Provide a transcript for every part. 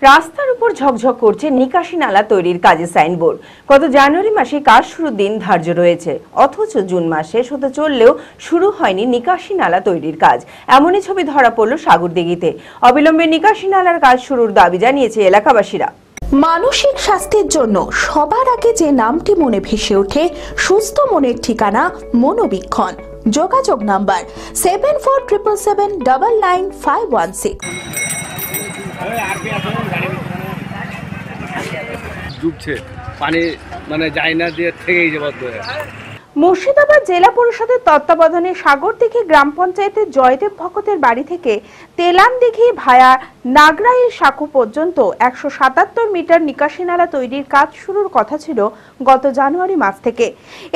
রাস্তার উপর ঝকঝক করছে নিকাশি নালা তৈরির কাজে সাইনবোর্ড। গত জানুয়ারি মাসে কাজ শুরুর দিন ধার্য রয়েছে, অথচ জুন মাস শেষ হতে চললেও শুরু হয়নি নিকাশি নালা তৈরির কাজ। এমনই ছবি ধরা পড়ল সাগরদিঘিতে। অবিলম্বে নিকাশি নালার কাজ শুরুর দাবি জানিয়েছে এলাকাবাসীরা। মানসিক স্বাস্থ্যের জন্য সবার আগে যে নামটি মনে ভেসে ওঠে, সুস্থ মনের ঠিকানা মনোবীক্ষণ। যোগাযোগ নাম্বার 7477799516। ডুবছে, পানি মানে যায় না দিয়ে থেকেই যাবে। মুর্শিদাবাদ জেলা পরিষদের তত্ত্বাবধানে সাগরদিঘি গ্রাম পঞ্চায়েতের জয়দেব ভকতের বাড়ি থেকে তেলানদিঘি ভায়া নাগরাইল সাঁকো পর্যন্ত 177 মিটার নিকাশি নালা তৈরির কাজ শুরুর কথা ছিল গত জানুয়ারি মাস থেকে।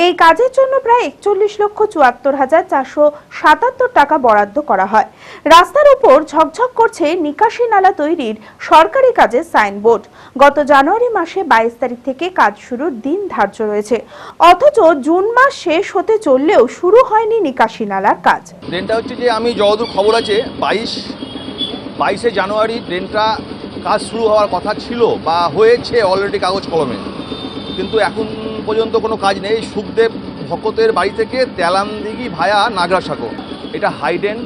এই কাজের জন্য প্রায় 41,74,477 টাকা বরাদ্দ করা হয়। রাস্তার উপর ঝকঝক করছে নিকাশি নালা তৈরির সরকারি কাজের সাইনবোর্ড। গত জানুয়ারি মাসে 22 তারিখ থেকে কাজ শুরুর দিন ধার্য রয়েছে, অথচ জুন মাস শেষ হতে চললেও শুরু হয়নি নিকাশি নালার কাজ। ট্রেনটা হচ্ছে যে আমি যতদূর খবর আছে 22শে জানুয়ারি ট্রেনটা কাজ শুরু হওয়ার কথা ছিল বা হয়েছে অলরেডি কাগজ কলমে, কিন্তু এখন পর্যন্ত কোনো কাজ নেই। সুখদেব ভকতের বাড়ি থেকে তেলানদিঘি ভায়া নাগরা সাঁকো, এটা হাইডেন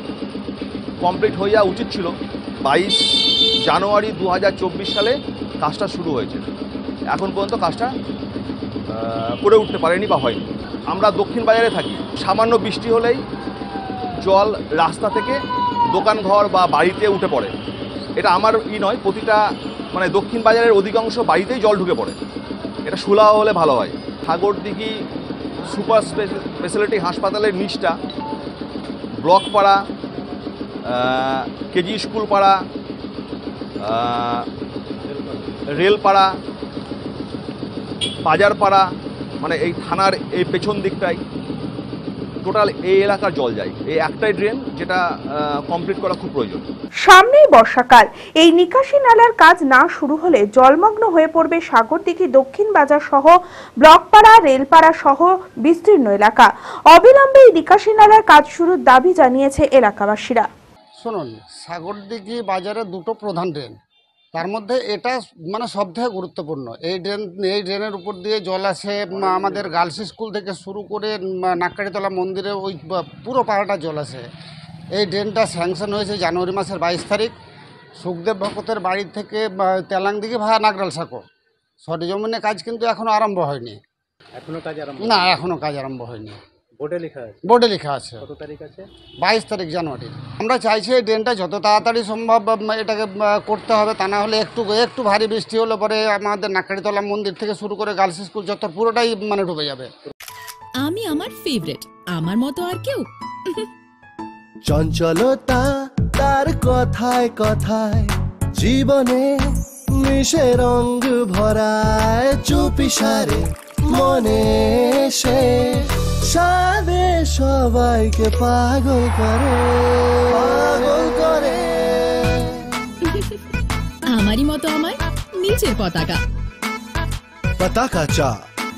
কমপ্লিট হয়ে যাওয়া উচিত ছিল। 22 জানুয়ারি 2024 সালে কাজটা শুরু হয়েছে, এখন পর্যন্ত কাজটা করে উঠতে পারেনি বা হয়নি। আমরা দক্ষিণ বাজারে থাকি, সামান্য বৃষ্টি হলেই জল রাস্তা থেকে দোকান ঘর বা বাড়িতে উঠে পড়ে। এটা আমার নয়, প্রতিটা মানে দক্ষিণ বাজারের অধিকাংশ বাড়িতেই জল ঢুকে পড়ে। এটা সুলা হলে ভালো হয়। সাগরদিঘি সুপার স্পেশালিটি হাসপাতালের নিচটা ব্লক পাড়া, কেজি স্কুল পাড়া, রেলপাড়া, বাজার পাড়া, মানে এই থানার এই পেছন দিকটাই টোটাল এই এলাকার জল যায়। এই একটাই ড্রেন যেটা কমপ্লিট করা খুব প্রয়োজন। সামনেই বর্ষাকাল, এই নিকাশি নালার কাজ না শুরু হলে জলমগ্ন হয়ে পড়বে সাগরদিঘি দক্ষিণ বাজার সহ ব্লকপাড়া, রেলপাড়া সহ বিস্তীর্ণ এলাকা। অবিলম্বে এই নিকাশি নালার কাজ শুরুর দাবি জানিয়েছে এলাকাবাসীরা। শুনুন, সাগরদিঘি বাজারে দুটো প্রধান ড্রেন, তার মধ্যে এটা মানে সবথেকে গুরুত্বপূর্ণ। এই ড্রেনের উপর দিয়ে জল আসে আমাদের গার্লস স্কুল থেকে শুরু করে নাককাড়িতলা মন্দিরে ওই পুরো পাড়াটা জল আসে। এই ড্রেনটা স্যাংশন হয়েছে জানুয়ারি মাসের 22 তারিখ। সুখদেব ভকতের বাড়ি থেকে তেলানদিঘি ভায়া নাগরাইল সাঁকো সরেজমিনে কাজ কিন্তু এখনও আরম্ভ হয়নি। এখনও কাজ আরম্ভ হয়নি। বোর্ডে লেখা আছে। কত তারিখ আছে? 22 তারিখ জানুয়ারি। আমরা চাইছি এই ড্রেনটা যত তাড়াতাড়ি সম্ভব এটাকে করতে হবে, তা না হলে একটু ভারী বৃষ্টি হলে পরে আমাদের নাককাড়িতলা মন্দির থেকে শুরু করে গার্লস স্কুল চত্বর পুরোটাই মানে ডুবে যাবে। আমি আমার ফেভারিট, আমার মতো আর কেউ। চঞ্চলতা তার কথায় কথায় জীবনে মিশে রঙ ভরায়, চুপি সারে মনে সে সাদে সবাইকে পাগল করে। আমারই মতো আমার নিচের পতাকা। পতাকা চা,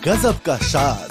গজব কা স্বাদ।